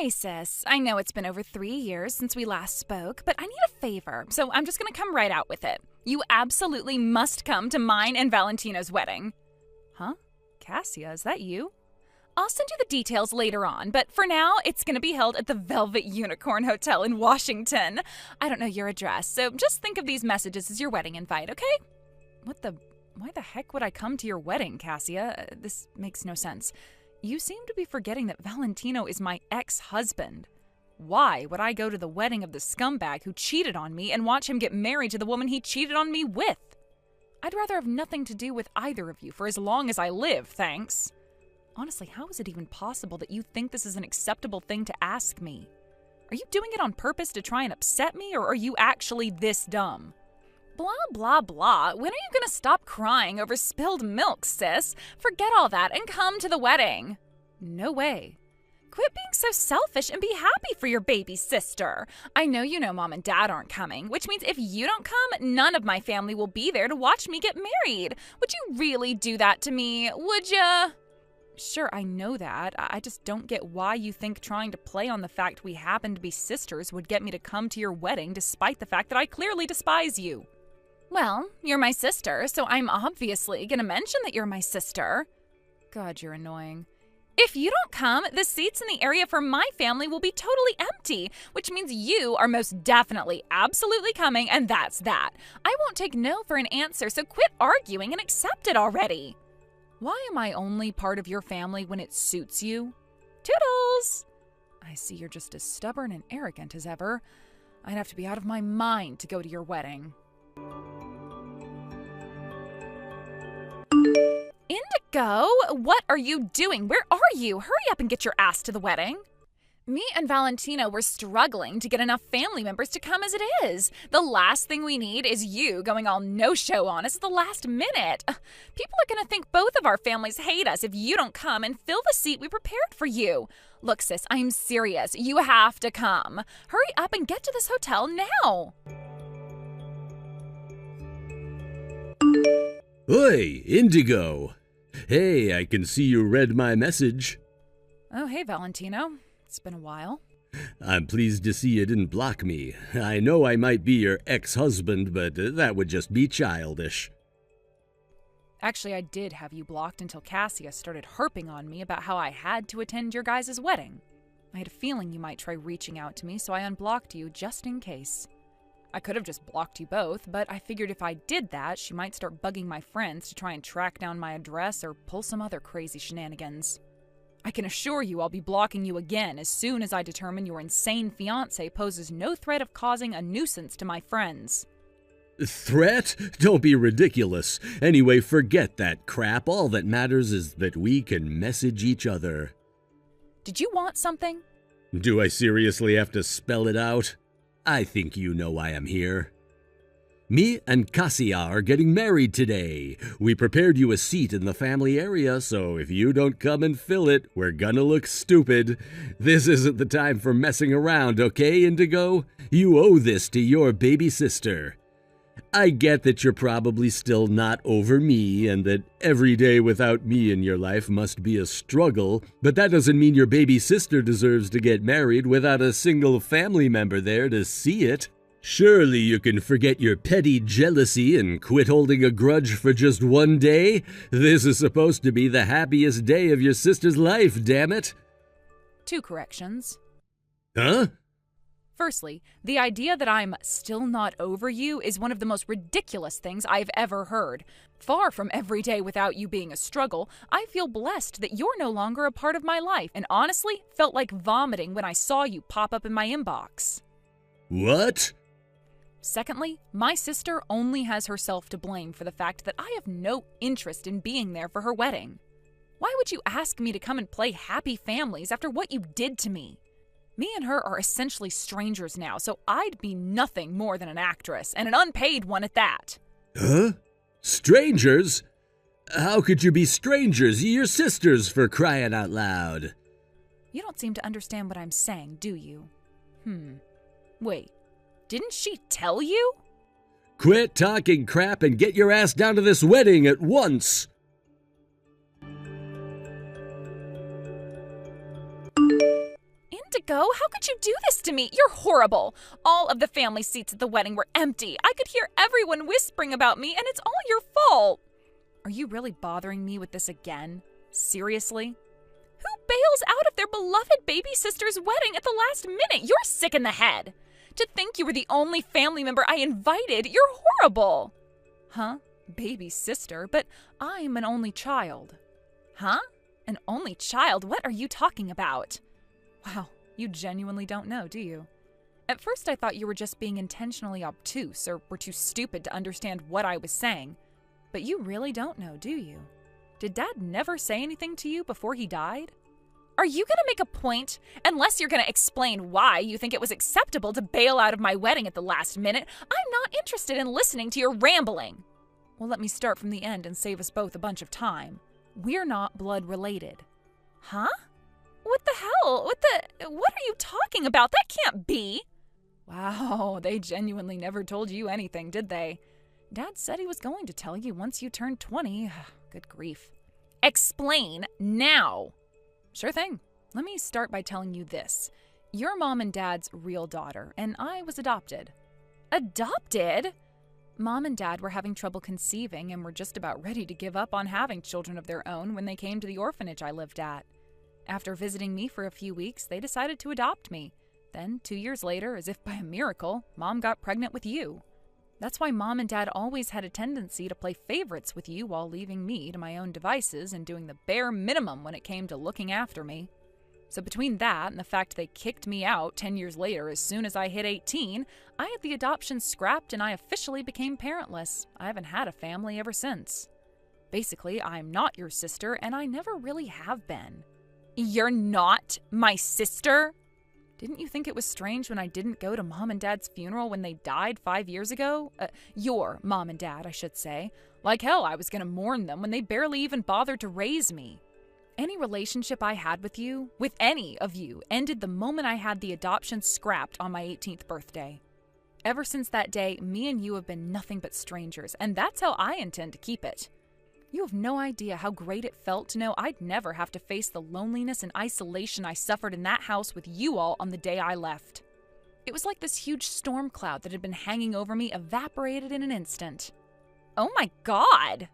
Hey sis, I know it's been over 3 years since we last spoke, but I need a favor, so I'm just gonna come right out with it. You absolutely must come to mine and Valentino's wedding. Huh? Cassia, is that you? I'll send you the details later on, but for now, it's gonna be held at the Velvet Unicorn Hotel in Washington. I don't know your address, so just think of these messages as your wedding invite, okay? Why the heck would I come to your wedding, Cassia? This makes no sense. You seem to be forgetting that Valentino is my ex-husband. Why would I go to the wedding of the scumbag who cheated on me and watch him get married to the woman he cheated on me with? I'd rather have nothing to do with either of you for as long as I live, thanks. Honestly, how is it even possible that you think this is an acceptable thing to ask me? Are you doing it on purpose to try and upset me, or are you actually this dumb? Blah, blah, blah. When are you gonna stop crying over spilled milk, sis? Forget all that and come to the wedding. No way. Quit being so selfish and be happy for your baby sister. I know you know Mom and Dad aren't coming, which means if you don't come, none of my family will be there to watch me get married. Would you really do that to me? Would ya? Sure, I know that. I just don't get why you think trying to play on the fact we happen to be sisters would get me to come to your wedding despite the fact that I clearly despise you. Well, you're my sister, so I'm obviously gonna mention that you're my sister. God, you're annoying. If you don't come, the seats in the area for my family will be totally empty, which means you are most definitely absolutely coming, and that's that. I won't take no for an answer, so quit arguing and accept it already. Why am I only part of your family when it suits you? Toodles! I see you're just as stubborn and arrogant as ever. I'd have to be out of my mind to go to your wedding. Indigo, what are you doing? Where are you? Hurry up and get your ass to the wedding. Me and Valentino were struggling to get enough family members to come as it is. The last thing we need is you going all no-show on us at the last minute. People are going to think both of our families hate us if you don't come and fill the seat we prepared for you. Look, sis, I'm serious. You have to come. Hurry up and get to this hotel now. Oi, Indigo. Hey, I can see you read my message. Oh, hey, Valentino. It's been a while. I'm pleased to see you didn't block me. I know I might be your ex-husband, but that would just be childish. Actually, I did have you blocked until Cassia started harping on me about how I had to attend your guys' wedding. I had a feeling you might try reaching out to me, so I unblocked you just in case. I could have just blocked you both, but I figured if I did that, she might start bugging my friends to try and track down my address or pull some other crazy shenanigans. I can assure you I'll be blocking you again as soon as I determine your insane fiancé poses no threat of causing a nuisance to my friends. Threat? Don't be ridiculous. Anyway, forget that crap. All that matters is that we can message each other. Did you want something? Do I seriously have to spell it out? I think you know why I'm here. Me and Cassia are getting married today. We prepared you a seat in the family area, so if you don't come and fill it, we're gonna look stupid. This isn't the time for messing around, okay, Indigo? You owe this to your baby sister. I get that you're probably still not over me and that every day without me in your life must be a struggle, but that doesn't mean your baby sister deserves to get married without a single family member there to see it. Surely you can forget your petty jealousy and quit holding a grudge for just one day? This is supposed to be the happiest day of your sister's life, damn it! 2 corrections. Huh? Firstly, the idea that I'm still not over you is one of the most ridiculous things I've ever heard. Far from every day without you being a struggle, I feel blessed that you're no longer a part of my life, and honestly felt like vomiting when I saw you pop up in my inbox. What? Secondly, my sister only has herself to blame for the fact that I have no interest in being there for her wedding. Why would you ask me to come and play happy families after what you did to me? Me and her are essentially strangers now, so I'd be nothing more than an actress, and an unpaid one at that. Huh? Strangers? How could you be strangers? You're sisters, for crying out loud. You don't seem to understand what I'm saying, do you? Wait, didn't she tell you? Quit talking crap and get your ass down to this wedding at once! had to go. How could you do this to me? You're horrible. All of the family seats at the wedding were empty. I could hear everyone whispering about me, and it's all your fault. Are you really bothering me with this again? Seriously? Who bails out of their beloved baby sister's wedding at the last minute? You're sick in the head. To think you were the only family member I invited, you're horrible. Huh? Baby sister? But I'm an only child. Huh? An only child? What are you talking about? Wow, you genuinely don't know, do you? At first I thought you were just being intentionally obtuse or were too stupid to understand what I was saying. But you really don't know, do you? Did Dad never say anything to you before he died? Are you going to make a point? Unless you're going to explain why you think it was acceptable to bail out of my wedding at the last minute, I'm not interested in listening to your rambling. Well, let me start from the end and save us both a bunch of time. We're not blood related. Huh? What the hell? What are you talking about? That can't be. Wow, they genuinely never told you anything, did they? Dad said he was going to tell you once you turned 20. Good grief. Explain now. Sure thing. Let me start by telling you this. You're Mom and Dad's real daughter, and I was adopted. Adopted? Mom and Dad were having trouble conceiving and were just about ready to give up on having children of their own when they came to the orphanage I lived at. After visiting me for a few weeks, they decided to adopt me. Then, 2 years later, as if by a miracle, Mom got pregnant with you. That's why Mom and Dad always had a tendency to play favorites with you while leaving me to my own devices and doing the bare minimum when it came to looking after me. So between that and the fact they kicked me out 10 years later as soon as I hit 18, I had the adoption scrapped and I officially became parentless. I haven't had a family ever since. Basically, I'm not your sister and I never really have been. You're not my sister? Didn't you think it was strange when I didn't go to Mom and Dad's funeral when they died 5 years ago? Your Mom and Dad, I should say. Like hell, I was going to mourn them when they barely even bothered to raise me. Any relationship I had with you, with any of you, ended the moment I had the adoption scrapped on my 18th birthday. Ever since that day, me and you have been nothing but strangers, and that's how I intend to keep it. You have no idea how great it felt to know I'd never have to face the loneliness and isolation I suffered in that house with you all on the day I left. It was like this huge storm cloud that had been hanging over me evaporated in an instant. Oh my God!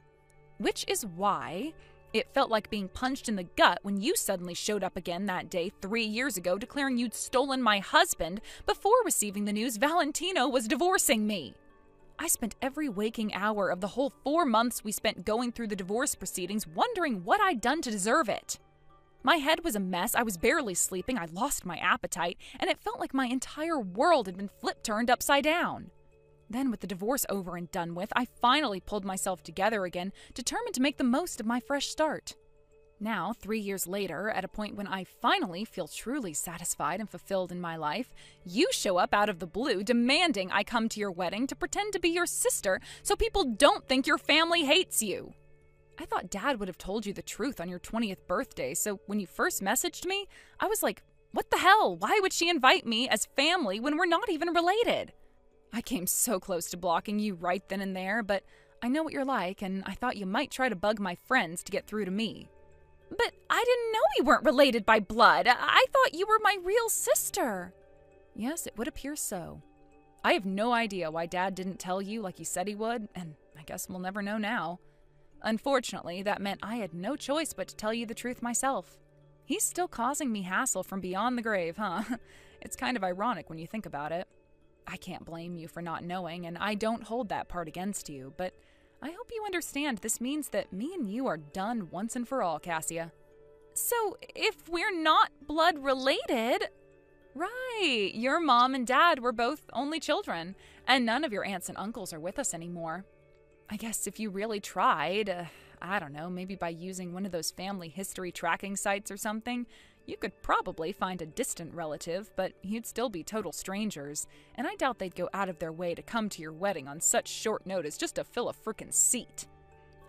Which is why it felt like being punched in the gut when you suddenly showed up again that day 3 years ago declaring you'd stolen my husband before receiving the news Valentino was divorcing me. I spent every waking hour of the whole 4 months we spent going through the divorce proceedings wondering what I'd done to deserve it. My head was a mess, I was barely sleeping, I lost my appetite, and it felt like my entire world had been flip-turned upside down. Then, with the divorce over and done with, I finally pulled myself together again, determined to make the most of my fresh start. Now, 3 years later, at a point when I finally feel truly satisfied and fulfilled in my life, you show up out of the blue demanding I come to your wedding to pretend to be your sister so people don't think your family hates you. I thought Dad would have told you the truth on your 20th birthday, so when you first messaged me, I was like, what the hell? Why would she invite me as family when we're not even related? I came so close to blocking you right then and there, but I know what you're like, and I thought you might try to bug my friends to get through to me. But I didn't know we weren't related by blood. I thought you were my real sister. Yes, it would appear so. I have no idea why Dad didn't tell you like he said he would, and I guess we'll never know now. Unfortunately, that meant I had no choice but to tell you the truth myself. He's still causing me hassle from beyond the grave, huh? It's kind of ironic when you think about it. I can't blame you for not knowing, and I don't hold that part against you, but I hope you understand this means that me and you are done once and for all, Cassia. So, if we're not blood related... Right, your mom and dad were both only children, and none of your aunts and uncles are with us anymore. I guess if you really tried, I don't know, maybe by using one of those family history tracking sites or something, you could probably find a distant relative, but you'd still be total strangers, and I doubt they'd go out of their way to come to your wedding on such short notice just to fill a frickin' seat.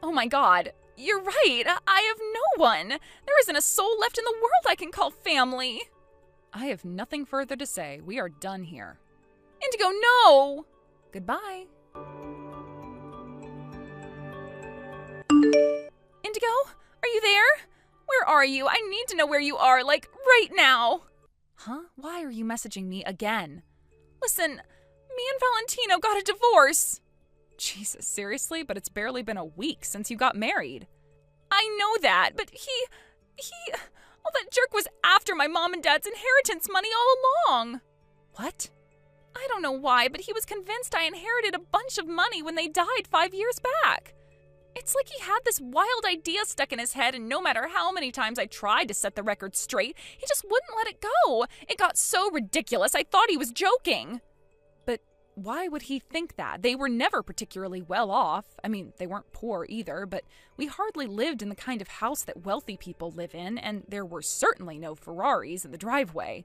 Oh my God, you're right, I have no one! There isn't a soul left in the world I can call family! I have nothing further to say. We are done here. Indigo, no! Goodbye. Indigo, are you there? Where are you? I need to know where you are, like, right now. Huh? Why are you messaging me again? Listen, me and Valentino got a divorce. Jesus, seriously? But it's barely been a week since you got married. I know that, but well, that jerk was after my mom and dad's inheritance money all along. What? I don't know why, but he was convinced I inherited a bunch of money when they died 5 years back. It's like he had this wild idea stuck in his head, and no matter how many times I tried to set the record straight, he just wouldn't let it go. It got so ridiculous, I thought he was joking. But why would he think that? They were never particularly well off. I mean, they weren't poor either, but we hardly lived in the kind of house that wealthy people live in, and there were certainly no Ferraris in the driveway.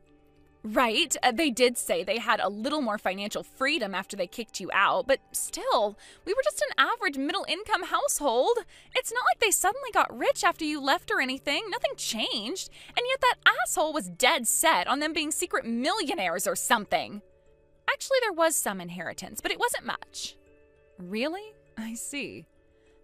Right, they did say they had a little more financial freedom after they kicked you out, but still, we were just an average middle-income household. It's not like they suddenly got rich after you left or anything. Nothing changed, and yet that asshole was dead set on them being secret millionaires or something. Actually, there was some inheritance, but it wasn't much. Really? I see.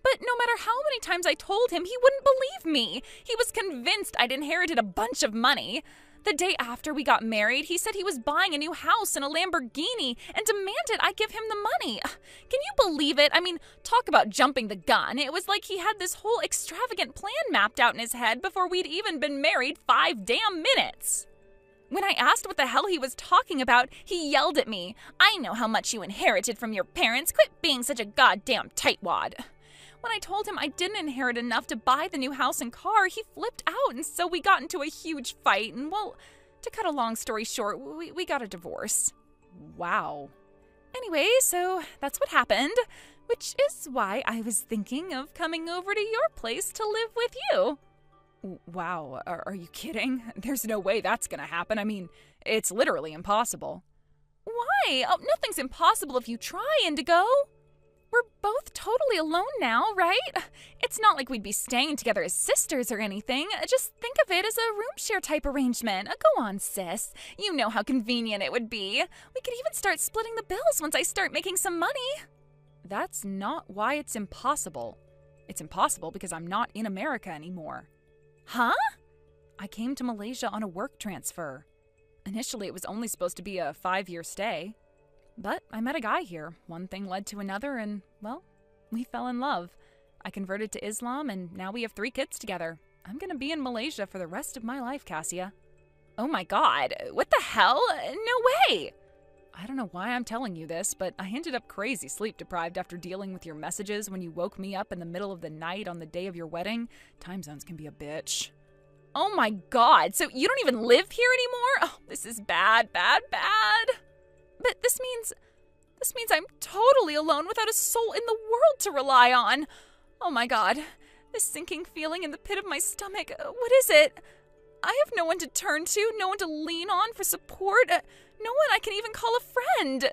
But no matter how many times I told him, he wouldn't believe me. He was convinced I'd inherited a bunch of money. The day after we got married, he said he was buying a new house and a Lamborghini and demanded I give him the money. Can you believe it? I mean, talk about jumping the gun. It was like he had this whole extravagant plan mapped out in his head before we'd even been married 5 damn minutes. When I asked what the hell he was talking about, he yelled at me. I know how much you inherited from your parents. Quit being such a goddamn tightwad. When I told him I didn't inherit enough to buy the new house and car, he flipped out, and so we got into a huge fight, and well, to cut a long story short, we got a divorce. Wow. Anyway, so that's what happened, which is why I was thinking of coming over to your place to live with you. Wow, are you kidding? There's no way that's gonna happen. I mean, it's literally impossible. Why? Oh, nothing's impossible if you try, Indigo. We're both totally alone now, right? It's not like we'd be staying together as sisters or anything. Just think of it as a room share type arrangement. Go on, sis. You know how convenient it would be. We could even start splitting the bills once I start making some money. That's not why it's impossible. It's impossible because I'm not in America anymore. Huh? I came to Malaysia on a work transfer. Initially, it was only supposed to be a 5-year stay. But I met a guy here. One thing led to another, and, well, we fell in love. I converted to Islam, and now we have 3 kids together. I'm gonna be in Malaysia for the rest of my life, Cassia. Oh my god, what the hell? No way! I don't know why I'm telling you this, but I ended up crazy sleep-deprived after dealing with your messages when you woke me up in the middle of the night on the day of your wedding. Time zones can be a bitch. Oh my god, so you don't even live here anymore? Oh, this is bad, bad, bad. But this means I'm totally alone without a soul in the world to rely on. Oh my god, this sinking feeling in the pit of my stomach, what is it? I have no one to turn to, no one to lean on for support, no one I can even call a friend.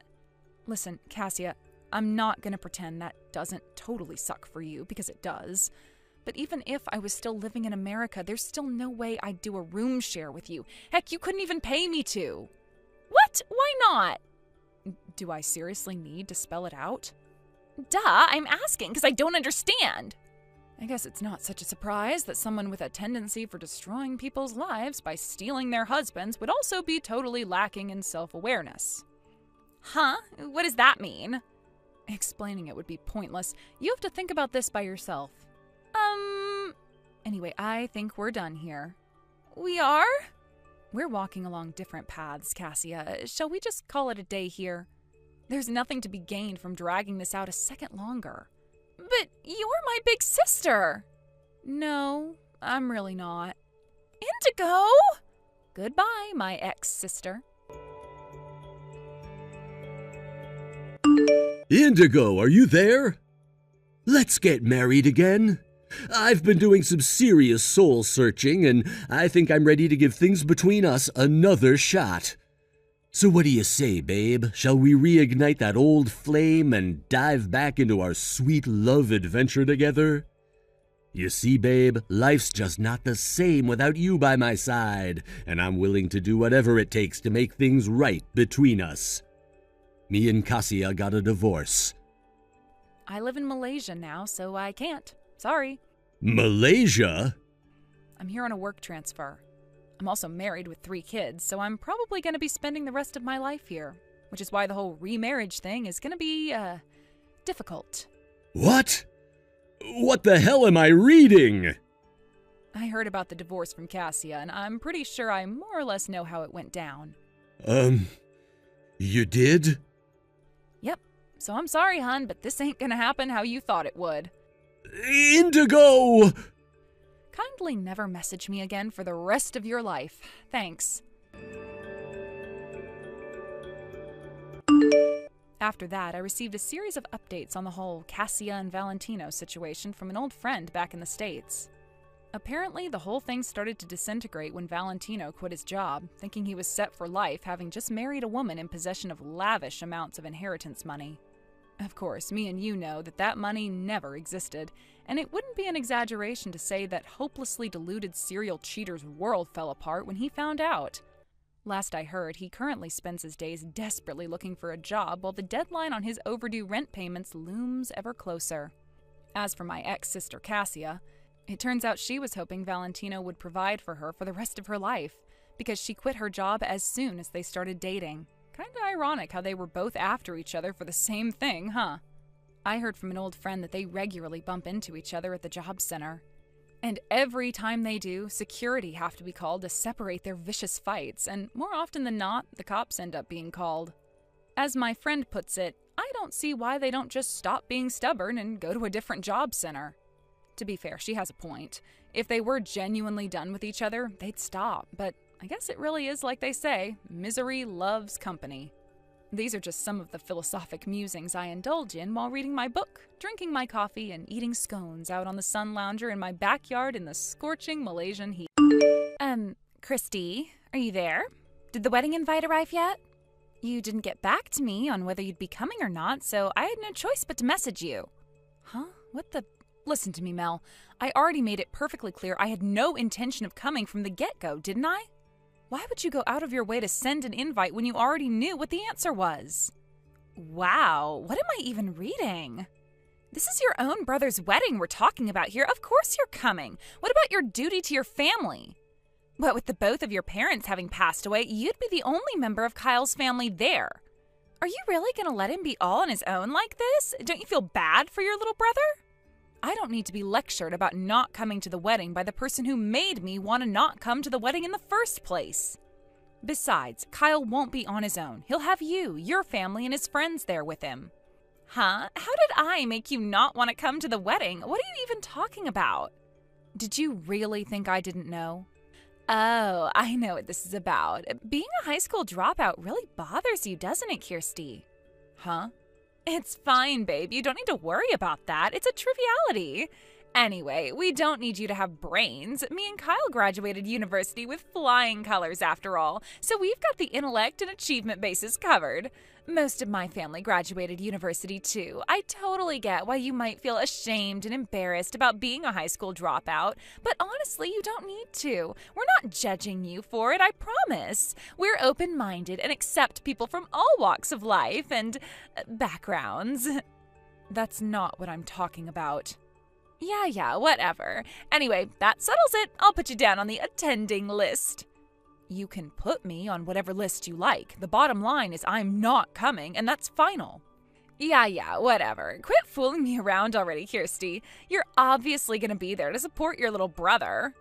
Listen, Cassia, I'm not gonna pretend that doesn't totally suck for you, because it does. But even if I was still living in America, there's still no way I'd do a room share with you. Heck, you couldn't even pay me to. What? Why not? Do I seriously need to spell it out? Duh, I'm asking because I don't understand. I guess it's not such a surprise that someone with a tendency for destroying people's lives by stealing their husbands would also be totally lacking in self-awareness. Huh? What does that mean? Explaining it would be pointless. You have to think about this by yourself. Anyway, I think we're done here. We are? We're walking along different paths, Cassia. Shall we just call it a day here? There's nothing to be gained from dragging this out a second longer. But you're my big sister. No, I'm really not. Indigo! Goodbye, my ex-sister. Indigo, are you there? Let's get married again. I've been doing some serious soul searching, and I think I'm ready to give things between us another shot. So what do you say, babe? Shall we reignite that old flame and dive back into our sweet love adventure together? You see, babe, life's just not the same without you by my side, and I'm willing to do whatever it takes to make things right between us. Me and Cassia got a divorce. I live in Malaysia now, so I can't. Sorry. Malaysia? I'm here on a work transfer. I'm also married with 3 kids, so I'm probably going to be spending the rest of my life here, which is why the whole remarriage thing is going to be, difficult. What? What the hell am I reading? I heard about the divorce from Cassia, and I'm pretty sure I more or less know how it went down. You did? Yep. So I'm sorry, hun, but this ain't gonna happen how you thought it would. Indigo! Kindly never message me again for the rest of your life. Thanks. After that, I received a series of updates on the whole Cassia and Valentino situation from an old friend back in the States. Apparently, the whole thing started to disintegrate when Valentino quit his job, thinking he was set for life, having just married a woman in possession of lavish amounts of inheritance money. Of course, me and you know that money never existed, and it wouldn't be an exaggeration to say that hopelessly deluded serial cheater's world fell apart when he found out. Last I heard, he currently spends his days desperately looking for a job while the deadline on his overdue rent payments looms ever closer. As for my ex-sister Cassia, it turns out she was hoping Valentino would provide for her for the rest of her life, because she quit her job as soon as they started dating. Kinda ironic how they were both after each other for the same thing, huh? I heard from an old friend that they regularly bump into each other at the job center. And every time they do, security have to be called to separate their vicious fights, and more often than not, the cops end up being called. As my friend puts it, I don't see why they don't just stop being stubborn and go to a different job center. To be fair, she has a point. If they were genuinely done with each other, they'd stop, but I guess it really is like they say, misery loves company. These are just some of the philosophic musings I indulge in while reading my book, drinking my coffee, and eating scones out on the sun lounger in my backyard in the scorching Malaysian heat. Christy, are you there? Did the wedding invite arrive yet? You didn't get back to me on whether you'd be coming or not, so I had no choice but to message you. Huh? What the? Listen to me, Mel. I already made it perfectly clear I had no intention of coming from the get-go, didn't I? Why would you go out of your way to send an invite when you already knew what the answer was? Wow, what am I even reading? This is your own brother's wedding we're talking about here. Of course you're coming. What about your duty to your family? What with the both of your parents having passed away, you'd be the only member of Kyle's family there. Are you really going to let him be all on his own like this? Don't you feel bad for your little brother? I don't need to be lectured about not coming to the wedding by the person who made me want to not come to the wedding in the first place. Besides, Kyle won't be on his own. He'll have you, your family, and his friends there with him. Huh? How did I make you not want to come to the wedding? What are you even talking about? Did you really think I didn't know? Oh, I know what this is about. Being a high school dropout really bothers you, doesn't it, Kirsty? Huh? It's fine, babe. You don't need to worry about that. It's a triviality. Anyway, we don't need you to have brains. Me and Kyle graduated university with flying colors after all, so we've got the intellect and achievement bases covered. Most of my family graduated university too. I totally get why you might feel ashamed and embarrassed about being a high school dropout, but honestly, you don't need to. We're not judging you for it, I promise. We're open-minded and accept people from all walks of life and backgrounds. That's not what I'm talking about. Yeah, whatever. Anyway, that settles it. I'll put you down on the attending list. You can put me on whatever list you like. The bottom line is I'm not coming, and that's final. Yeah, whatever. Quit fooling me around already, Kirsty. You're obviously going to be there to support your little brother.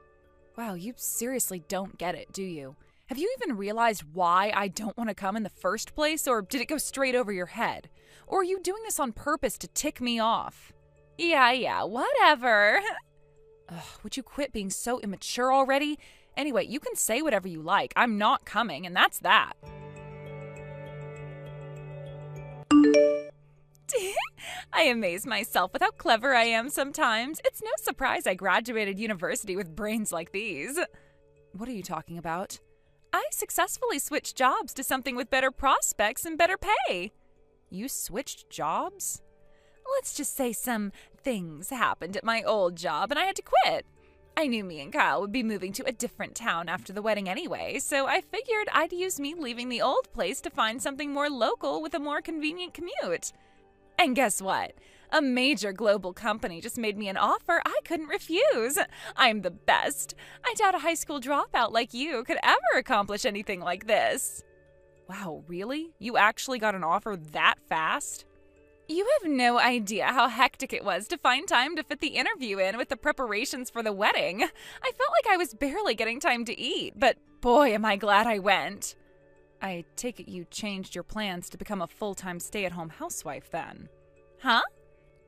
Wow, you seriously don't get it, do you? Have you even realized why I don't want to come in the first place, or did it go straight over your head? Or are you doing this on purpose to tick me off? Yeah, whatever. Ugh, would you quit being so immature already? Anyway, you can say whatever you like. I'm not coming, and that's that. I amaze myself with how clever I am sometimes. It's no surprise I graduated university with brains like these. What are you talking about? I successfully switched jobs to something with better prospects and better pay. You switched jobs? Let's just say some things happened at my old job and I had to quit. I knew me and Kyle would be moving to a different town after the wedding anyway, so I figured I'd use me leaving the old place to find something more local with a more convenient commute. And guess what? A major global company just made me an offer I couldn't refuse. I'm the best. I doubt a high school dropout like you could ever accomplish anything like this. Wow, really? You actually got an offer that fast? You have no idea how hectic it was to find time to fit the interview in with the preparations for the wedding. I felt like I was barely getting time to eat, but boy, am I glad I went. I take it you changed your plans to become a full-time stay-at-home housewife then. Huh?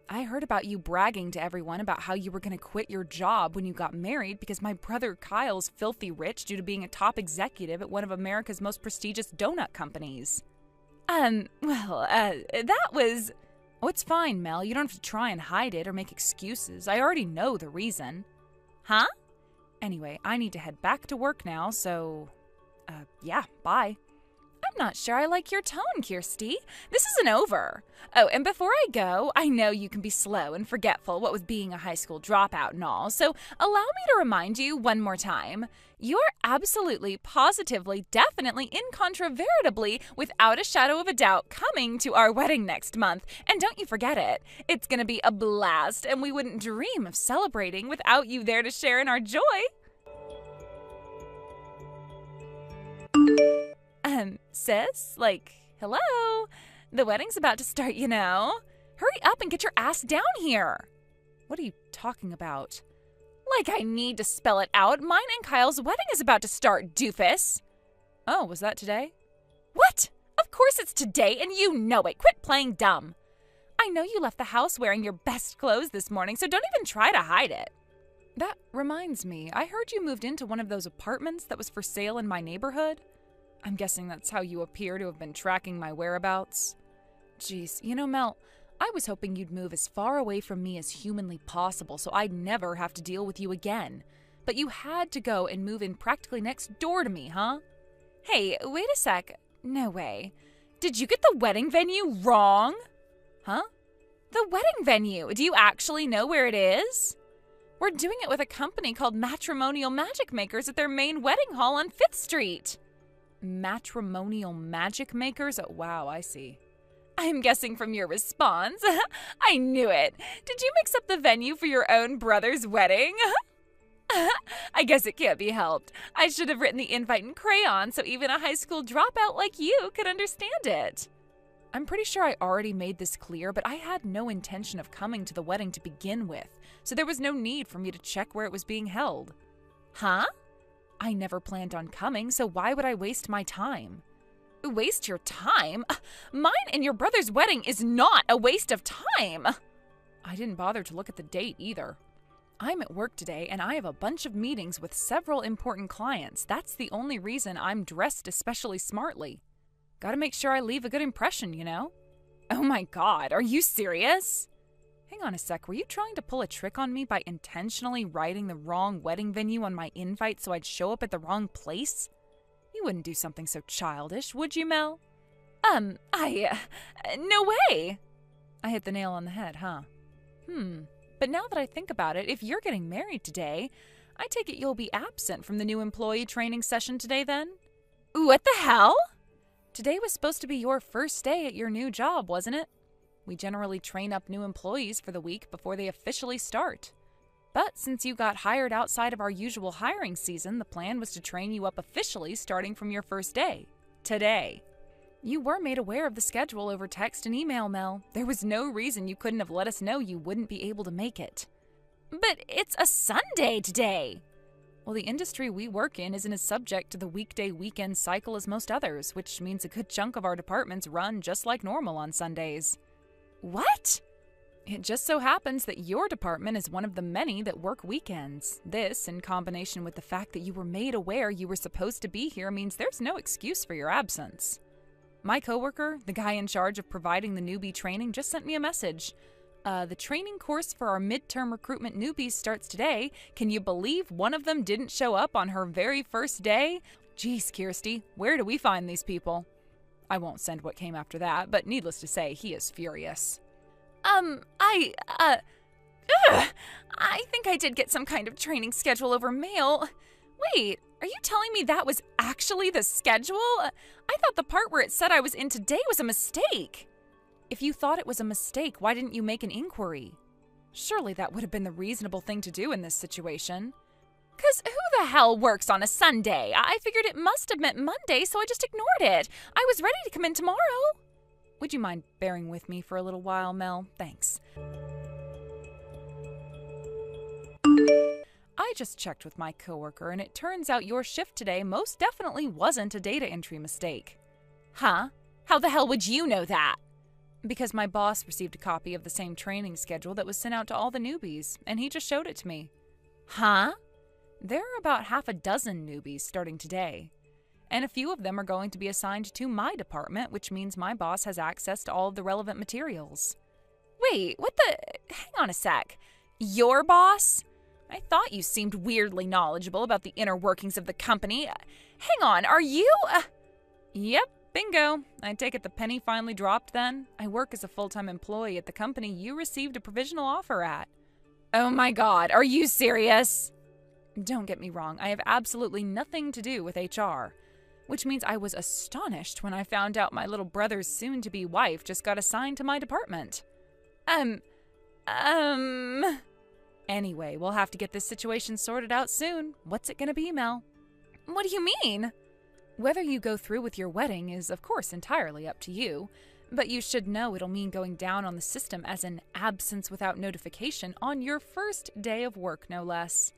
I heard about you bragging to everyone about how you were going to quit your job when you got married because my brother Kyle's filthy rich due to being a top executive at one of America's most prestigious donut companies. That was... Oh, it's fine, Mel. You don't have to try and hide it or make excuses. I already know the reason. Huh? Anyway, I need to head back to work now, so... yeah, bye. I'm not sure I like your tone, Kirsty. This isn't over. Oh, and before I go, I know you can be slow and forgetful what with being a high school dropout and all, so allow me to remind you one more time. You're absolutely, positively, definitely, incontrovertibly, without a shadow of a doubt, coming to our wedding next month. And don't you forget it. It's gonna be a blast, and we wouldn't dream of celebrating without you there to share in our joy. Sis? Like, hello? The wedding's about to start, you know. Hurry up and get your ass down here. What are you talking about? Like I need to spell it out. Mine and Kyle's wedding is about to start, doofus. Oh, was that today? What? Of course it's today, and you know it. Quit playing dumb. I know you left the house wearing your best clothes this morning, so don't even try to hide it. That reminds me, I heard you moved into one of those apartments that was for sale in my neighborhood. I'm guessing that's how you appear to have been tracking my whereabouts. Jeez, you know, Mel, I was hoping you'd move as far away from me as humanly possible so I'd never have to deal with you again. But you had to go and move in practically next door to me, huh? Hey, wait a sec. No way. Did you get the wedding venue wrong? Huh? The wedding venue. Do you actually know where it is? We're doing it with a company called Matrimonial Magic Makers at their main wedding hall on 5th Street. Matrimonial Magic Makers? Oh, wow, I see. I'm guessing from your response. I knew it. Did you mix up the venue for your own brother's wedding? I guess it can't be helped. I should have written the invite in crayon so even a high school dropout like you could understand it. I'm pretty sure I already made this clear, but I had no intention of coming to the wedding to begin with, so there was no need for me to check where it was being held. Huh? I never planned on coming, so why would I waste my time? Waste your time? Mine and your brother's wedding is not a waste of time. I didn't bother to look at the date either. I'm at work today, and I have a bunch of meetings with several important clients. That's the only reason I'm dressed especially smartly. Gotta make sure I leave a good impression, you know? Oh my God, are you serious? Hang on a sec, were you trying to pull a trick on me by intentionally writing the wrong wedding venue on my invite so I'd show up at the wrong place? You wouldn't do something so childish, would you, Mel? No way! I hit the nail on the head, huh? But now that I think about it, if you're getting married today, I take it you'll be absent from the new employee training session today then? What the hell? Today was supposed to be your first day at your new job, wasn't it? We generally train up new employees for the week before they officially start. But since you got hired outside of our usual hiring season, the plan was to train you up officially starting from your first day, today. You were made aware of the schedule over text and email, Mel. There was no reason you couldn't have let us know you wouldn't be able to make it. But it's a Sunday today! Well, the industry we work in isn't as subject to the weekday-weekend cycle as most others, which means a good chunk of our departments run just like normal on Sundays. What? It just so happens that your department is one of the many that work weekends. This, in combination with the fact that you were made aware you were supposed to be here, means there's no excuse for your absence. My coworker, the guy in charge of providing the newbie training, just sent me a message. The training course for our midterm recruitment newbies starts today. Can you believe one of them didn't show up on her very first day? Geez, Kirsty, where do we find these people? I won't send what came after that, but needless to say, he is furious. I think I did get some kind of training schedule over mail. Wait, are you telling me that was actually the schedule? I thought the part where it said I was in today was a mistake. If you thought it was a mistake, why didn't you make an inquiry? Surely that would have been the reasonable thing to do in this situation. 'Cause who the hell works on a Sunday? I figured it must have meant Monday, so I just ignored it. I was ready to come in tomorrow. Would you mind bearing with me for a little while, Mel? Thanks. I just checked with my coworker, and it turns out your shift today most definitely wasn't a data entry mistake. Huh? How the hell would you know that? Because my boss received a copy of the same training schedule that was sent out to all the newbies, and he just showed it to me. Huh? There are about half a dozen newbies starting today, and a few of them are going to be assigned to my department, which means my boss has access to all of the relevant materials. Wait, what the? Hang on a sec. Your boss? I thought you seemed weirdly knowledgeable about the inner workings of the company. Hang on, are you? Yep, bingo. I take it the penny finally dropped then? I work as a full-time employee at the company you received a provisional offer at. Oh my god, are you serious? Don't get me wrong, I have absolutely nothing to do with HR, which means I was astonished when I found out my little brother's soon-to-be wife just got assigned to my department. Anyway, we'll have to get this situation sorted out soon. What's it gonna be, Mel? What do you mean? Whether you go through with your wedding is, of course, entirely up to you, but you should know it'll mean going down on the system as an absence without notification on your first day of work, no less.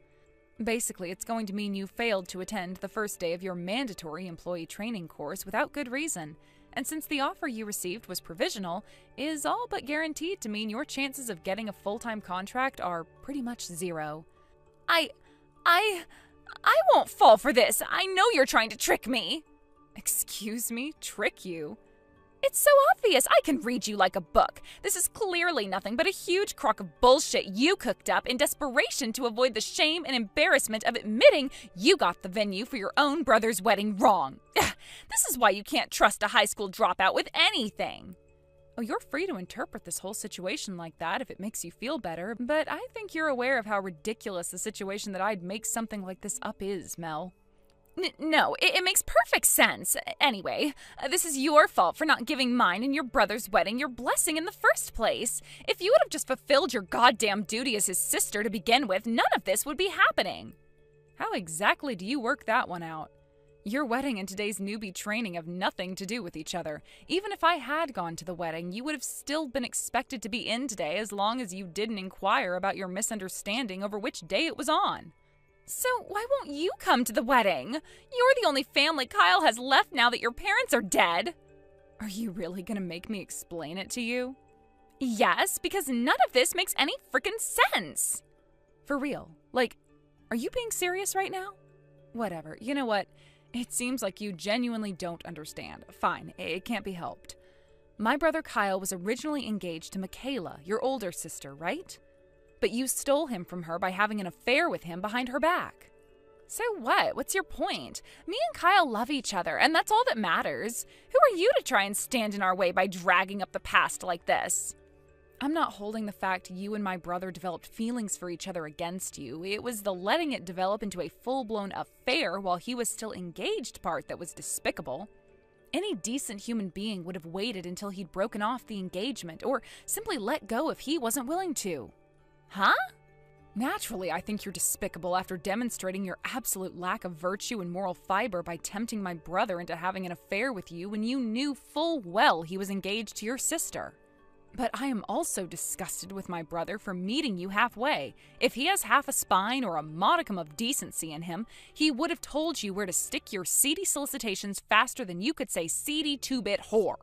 Basically, it's going to mean you failed to attend the first day of your mandatory employee training course without good reason, and since the offer you received was provisional, is all but guaranteed to mean your chances of getting a full-time contract are pretty much zero. I won't fall for this. I know you're trying to trick me. Excuse me? Trick you? It's so obvious. I can read you like a book. This is clearly nothing but a huge crock of bullshit you cooked up in desperation to avoid the shame and embarrassment of admitting you got the venue for your own brother's wedding wrong. This is why you can't trust a high school dropout with anything. Oh, you're free to interpret this whole situation like that if it makes you feel better, but I think you're aware of how ridiculous the situation that I'd make something like this up is, Mel. No, it makes perfect sense. Anyway, this is your fault for not giving mine and your brother's wedding your blessing in the first place. If you would have just fulfilled your goddamn duty as his sister to begin with, none of this would be happening. How exactly do you work that one out? Your wedding and today's newbie training have nothing to do with each other. Even if I had gone to the wedding, you would have still been expected to be in today as long as you didn't inquire about your misunderstanding over which day it was on. So why won't you come to the wedding? You're the only family Kyle has left now that your parents are dead. Are you really gonna make me explain it to you? Yes, because none of this makes any frickin' sense. For real. Like, are you being serious right now? Whatever. You know what? It seems like you genuinely don't understand. Fine, it can't be helped. My brother Kyle was originally engaged to Michaela, your older sister, right? But you stole him from her by having an affair with him behind her back. So what? What's your point? Me and Kyle love each other, and that's all that matters. Who are you to try and stand in our way by dragging up the past like this? I'm not holding the fact you and my brother developed feelings for each other against you. It was the letting it develop into a full-blown affair while he was still engaged part that was despicable. Any decent human being would have waited until he'd broken off the engagement, or simply let go if he wasn't willing to. Huh? Naturally, I think you're despicable after demonstrating your absolute lack of virtue and moral fiber by tempting my brother into having an affair with you when you knew full well he was engaged to your sister. But I am also disgusted with my brother for meeting you halfway. If he has half a spine or a modicum of decency in him, he would have told you where to stick your seedy solicitations faster than you could say seedy two-bit whore.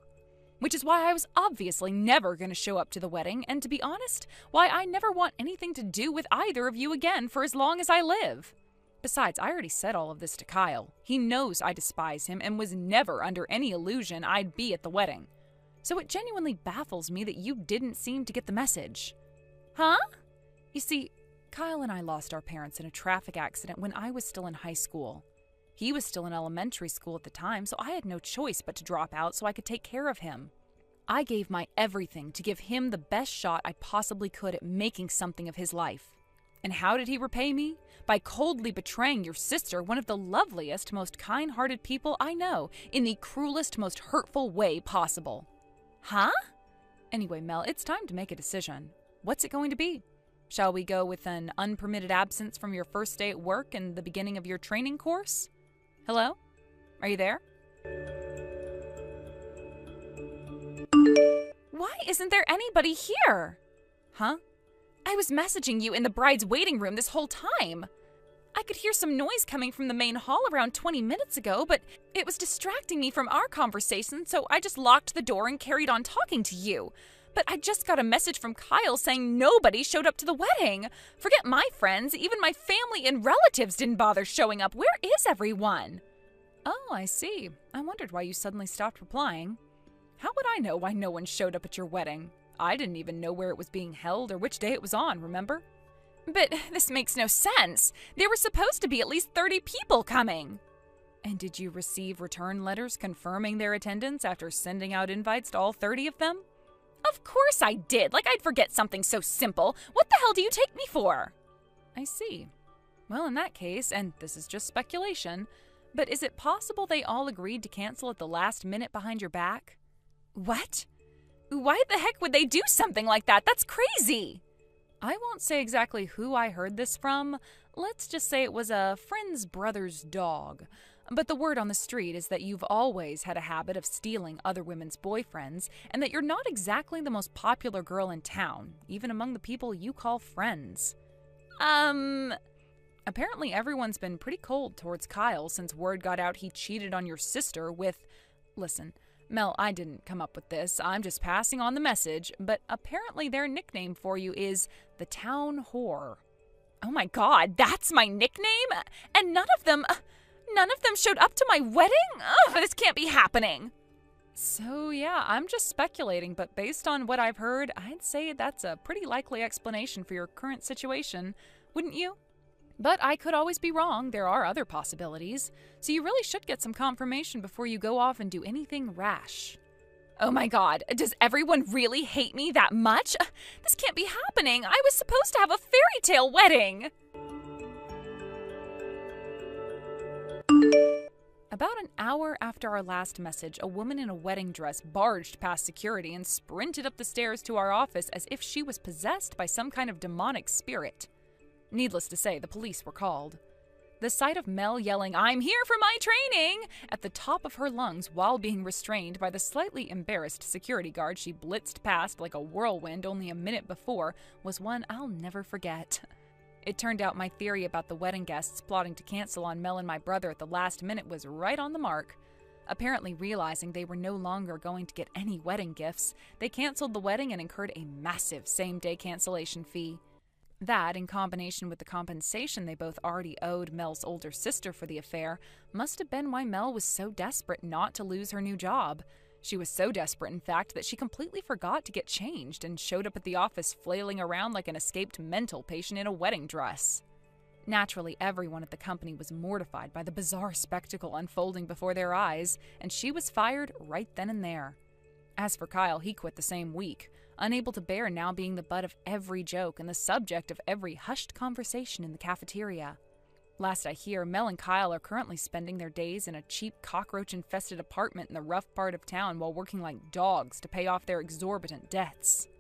Which is why I was obviously never going to show up to the wedding, and to be honest, why I never want anything to do with either of you again for as long as I live. Besides, I already said all of this to Kyle. He knows I despise him and was never under any illusion I'd be at the wedding. So it genuinely baffles me that you didn't seem to get the message. Huh? You see, Kyle and I lost our parents in a traffic accident when I was still in high school. He was still in elementary school at the time, so I had no choice but to drop out so I could take care of him. I gave my everything to give him the best shot I possibly could at making something of his life. And how did he repay me? By coldly betraying your sister, one of the loveliest, most kind-hearted people I know, in the cruelest, most hurtful way possible. Huh? Anyway, Mel, it's time to make a decision. What's it going to be? Shall we go with an unpermitted absence from your first day at work and the beginning of your training course? Hello? Are you there? Why isn't there anybody here? Huh? I was messaging you in the bride's waiting room this whole time. I could hear some noise coming from the main hall around 20 minutes ago, but it was distracting me from our conversation, so I just locked the door and carried on talking to you. But I just got a message from Kyle saying nobody showed up to the wedding. Forget my friends, even my family and relatives didn't bother showing up. Where is everyone? Oh, I see. I wondered why you suddenly stopped replying. How would I know why no one showed up at your wedding? I didn't even know where it was being held or which day it was on, remember? But this makes no sense. There were supposed to be at least 30 people coming. And did you receive return letters confirming their attendance after sending out invites to all 30 of them? Of course I did. Like I'd forget something so simple. What the hell do you take me for? I see. Well, in that case, and this is just speculation, but is it possible they all agreed to cancel at the last minute behind your back? What? Why the heck would they do something like that? That's crazy! I won't say exactly who I heard this from. Let's just say it was a friend's brother's dog. But the word on the street is that you've always had a habit of stealing other women's boyfriends, and that you're not exactly the most popular girl in town, even among the people you call friends. Apparently everyone's been pretty cold towards Kyle since word got out he cheated on your sister with... Listen, Mel, I didn't come up with this. I'm just passing on the message, but apparently their nickname for you is the Town Whore. Oh my god, that's my nickname? And none of them showed up to my wedding? Ugh, this can't be happening. So yeah, I'm just speculating, but based on what I've heard, I'd say that's a pretty likely explanation for your current situation, wouldn't you? But I could always be wrong. There are other possibilities. So you really should get some confirmation before you go off and do anything rash. Oh my god, does everyone really hate me that much? This can't be happening. I was supposed to have a fairy tale wedding. About an hour after our last message, a woman in a wedding dress barged past security and sprinted up the stairs to our office as if she was possessed by some kind of demonic spirit. Needless to say, the police were called. The sight of Mel yelling, "I'm here for my training!" at the top of her lungs while being restrained by the slightly embarrassed security guard she blitzed past like a whirlwind only a minute before was one I'll never forget. It turned out my theory about the wedding guests plotting to cancel on Mel and my brother at the last minute was right on the mark. Apparently realizing they were no longer going to get any wedding gifts, they canceled the wedding and incurred a massive same-day cancellation fee. That, in combination with the compensation they both already owed Mel's older sister for the affair, must have been why Mel was so desperate not to lose her new job. She was so desperate, in fact, that she completely forgot to get changed and showed up at the office flailing around like an escaped mental patient in a wedding dress. Naturally, everyone at the company was mortified by the bizarre spectacle unfolding before their eyes, and she was fired right then and there. As for Kyle, he quit the same week, unable to bear now being the butt of every joke and the subject of every hushed conversation in the cafeteria. Last I hear, Mel and Kyle are currently spending their days in a cheap cockroach-infested apartment in the rough part of town while working like dogs to pay off their exorbitant debts.